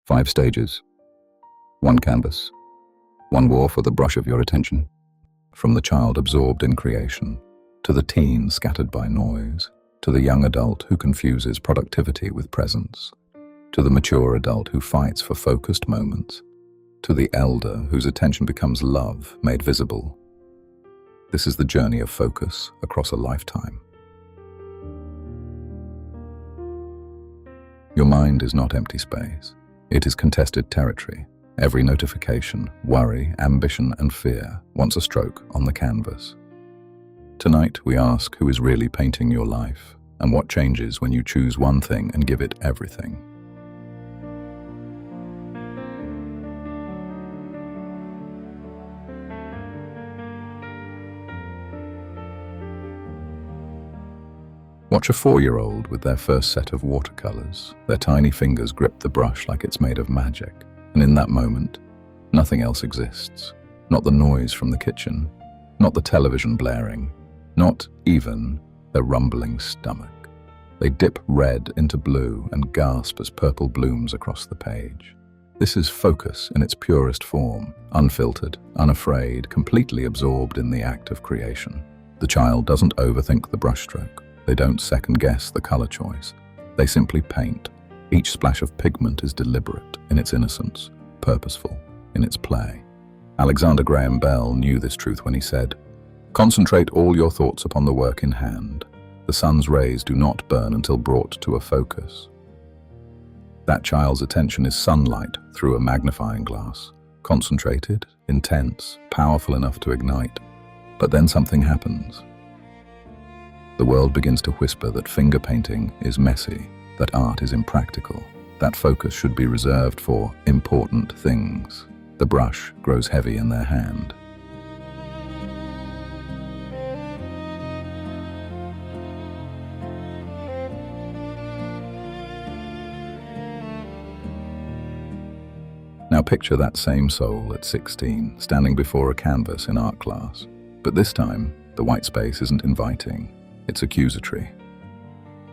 5 stages, 1 canvas, 1 war for the brush of your attention. From the child absorbed in creation, to the teen scattered by noise, to the young adult who confuses productivity with presence, to the mature adult who fights for focused moments, to the elder whose attention becomes love made visible. This is the journey of focus across a lifetime. Your mind is not empty space. It is contested territory. Every notification, worry, ambition, and fear wants a stroke on the canvas. Tonight, we ask who is really painting your life, and what changes when you choose one thing and give it everything. Watch a 4-year-old with their first set of watercolors. Their tiny fingers grip the brush like it's made of magic. And in that moment, nothing else exists. Not the noise from the kitchen, not the television blaring, not even their rumbling stomach. They dip red into blue and gasp as purple blooms across the page. This is focus in its purest form, unfiltered, unafraid, completely absorbed in the act of creation. The child doesn't overthink the brushstroke. They don't second-guess the color choice. They simply paint. Each splash of pigment is deliberate in its innocence, purposeful in its play. Alexander Graham Bell knew this truth when he said, "Concentrate all your thoughts upon the work in hand. The sun's rays do not burn until brought to a focus." That child's attention is sunlight through a magnifying glass, concentrated, intense, powerful enough to ignite. But then something happens. The world begins to whisper that finger painting is messy, that art is impractical, that focus should be reserved for important things. The brush grows heavy in their hand. Now picture that same soul at 16, standing before a canvas in art class. But this time, the white space isn't inviting. It's accusatory.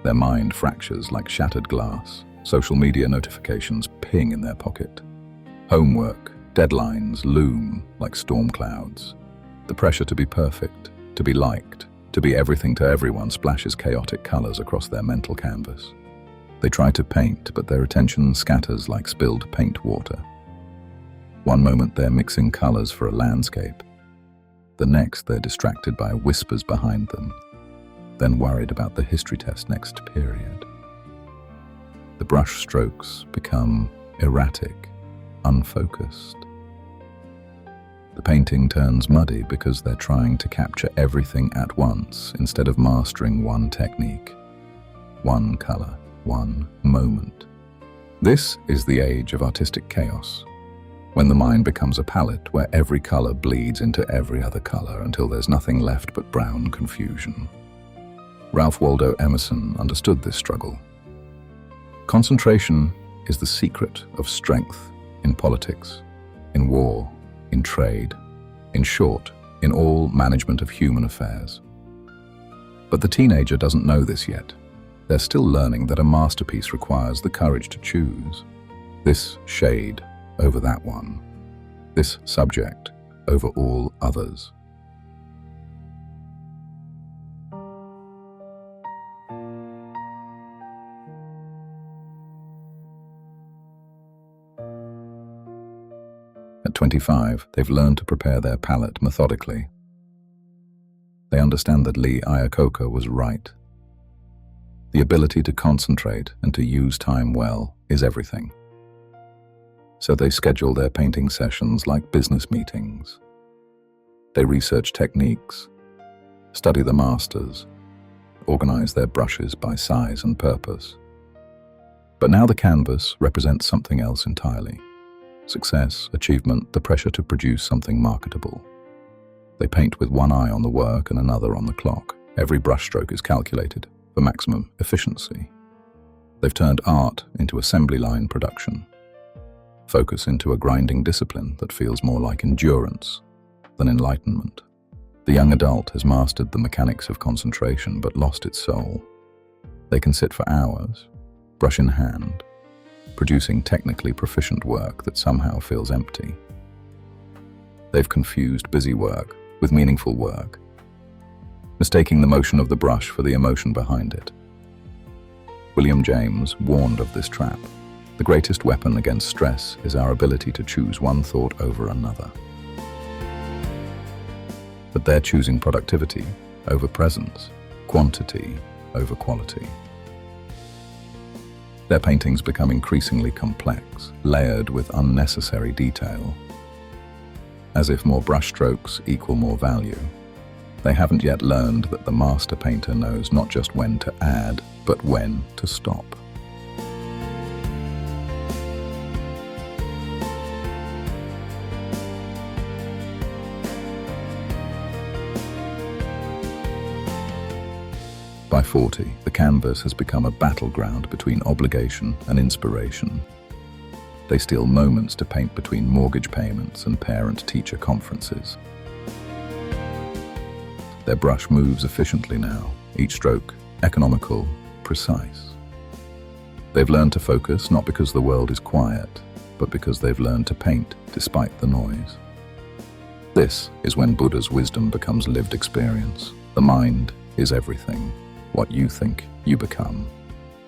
Their mind fractures like shattered glass. Social media notifications ping in their pocket. Homework, deadlines loom like storm clouds. The pressure to be perfect, to be liked, to be everything to everyone splashes chaotic colors across their mental canvas. They try to paint, but their attention scatters like spilled paint water. One moment they're mixing colors for a landscape. The next they're distracted by whispers behind them, then worried about the history test next period. The brush strokes become erratic, unfocused. The painting turns muddy because they're trying to capture everything at once instead of mastering one technique, one color, one moment. This is the age of artistic chaos, when the mind becomes a palette where every color bleeds into every other color until there's nothing left but brown confusion. Ralph Waldo Emerson understood this struggle. Concentration is the secret of strength in politics, in war, in trade, in short, in all management of human affairs. But the teenager doesn't know this yet. They're still learning that a masterpiece requires the courage to choose. This shade over that one. This subject over all others. At 25, they've learned to prepare their palette methodically. They understand that Lee Iacocca was right. The ability to concentrate and to use time well is everything. So they schedule their painting sessions like business meetings. They research techniques, study the masters, organize their brushes by size and purpose. But now the canvas represents something else entirely. Success, achievement, the pressure to produce something marketable. They paint with one eye on the work and another on the clock. Every brushstroke is calculated for maximum efficiency. They've turned art into assembly line production, focus into a grinding discipline that feels more like endurance than enlightenment. The young adult has mastered the mechanics of concentration but lost its soul. They can sit for hours, brush in hand, producing technically proficient work that somehow feels empty. They've confused busy work with meaningful work, mistaking the motion of the brush for the emotion behind it. William James warned of this trap. The greatest weapon against stress is our ability to choose one thought over another. But they're choosing productivity over presence, quantity over quality. Their paintings become increasingly complex, layered with unnecessary detail. As if more brushstrokes equal more value. They haven't yet learned that the master painter knows not just when to add, but when to stop. By 40, the canvas has become a battleground between obligation and inspiration. They steal moments to paint between mortgage payments and parent-teacher conferences. Their brush moves efficiently now, each stroke economical, precise. They've learned to focus not because the world is quiet, but because they've learned to paint despite the noise. This is when Buddha's wisdom becomes lived experience. The mind is everything. What you think, you become.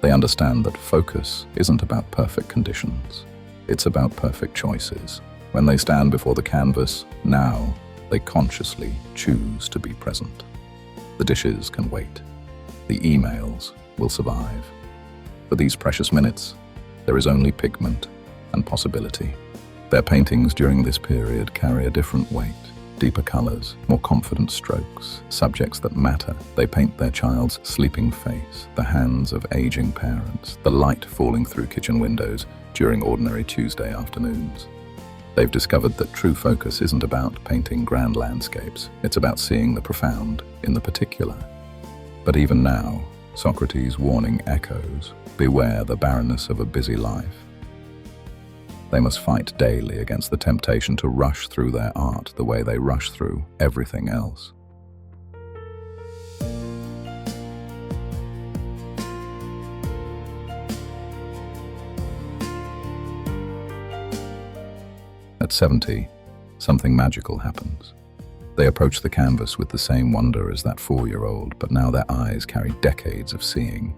They understand that focus isn't about perfect conditions. It's about perfect choices. When they stand before the canvas, now, they consciously choose to be present. The dishes can wait. The emails will survive. For these precious minutes, there is only pigment and possibility. Their paintings during this period carry a different weight. Deeper colors, more confident strokes, subjects that matter. They paint their child's sleeping face, the hands of aging parents, the light falling through kitchen windows during ordinary Tuesday afternoons. They've discovered that true focus isn't about painting grand landscapes. It's about seeing the profound in the particular. But even now, Socrates' warning echoes, beware the barrenness of a busy life. They must fight daily against the temptation to rush through their art the way they rush through everything else. At 70, something magical happens. They approach the canvas with the same wonder as that 4-year-old, but now their eyes carry decades of seeing.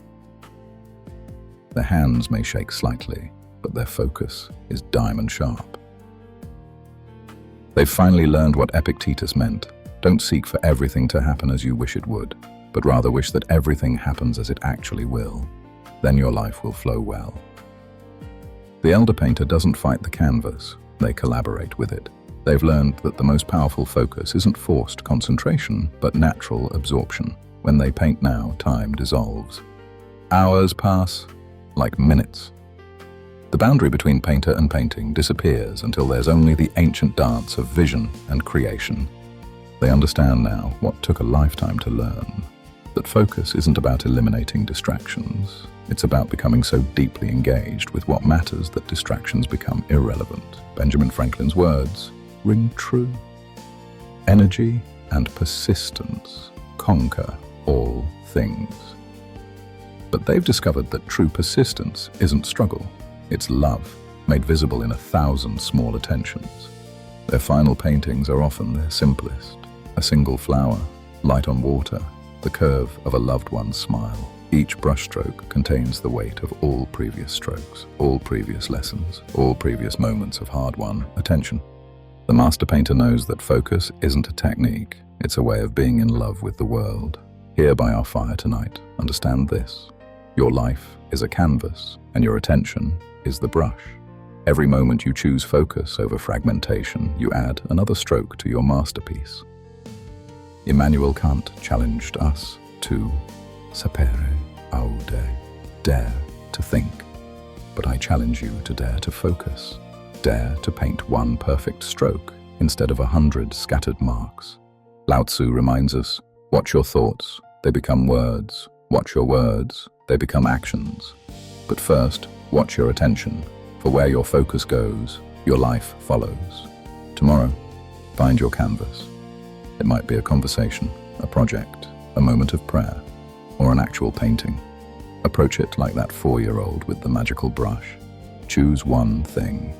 Their hands may shake slightly, but their focus is diamond sharp. They've finally learned what Epictetus meant. Don't seek for everything to happen as you wish it would, but rather wish that everything happens as it actually will. Then your life will flow well. The elder painter doesn't fight the canvas, they collaborate with it. They've learned that the most powerful focus isn't forced concentration, but natural absorption. When they paint now, time dissolves. Hours pass like minutes. The boundary between painter and painting disappears until there's only the ancient dance of vision and creation. They understand now what took a lifetime to learn, that focus isn't about eliminating distractions. It's about becoming so deeply engaged with what matters that distractions become irrelevant. Benjamin Franklin's words ring true. Energy and persistence conquer all things. But they've discovered that true persistence isn't struggle. It's love, made visible in 1,000 small attentions. Their final paintings are often their simplest. A single flower, light on water, the curve of a loved one's smile. Each brushstroke contains the weight of all previous strokes, all previous lessons, all previous moments of hard-won attention. The master painter knows that focus isn't a technique, it's a way of being in love with the world. Here by our fire tonight, understand this. Your life is a canvas, and your attention is the brush. Every moment you choose focus over fragmentation, you add another stroke to your masterpiece. Immanuel Kant challenged us to sapere aude, dare to think. But I challenge you to dare to focus. Dare to paint one perfect stroke instead of 100 scattered marks. Lao Tzu reminds us, watch your thoughts, they become words. Watch your words, they become actions. But first, watch your attention, for where your focus goes, your life follows. Tomorrow, find your canvas. It might be a conversation, a project, a moment of prayer, or an actual painting. Approach it like that 4-year-old with the magical brush. Choose one thing.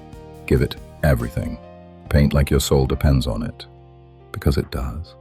Give it everything. Paint like your soul depends on it, because it does.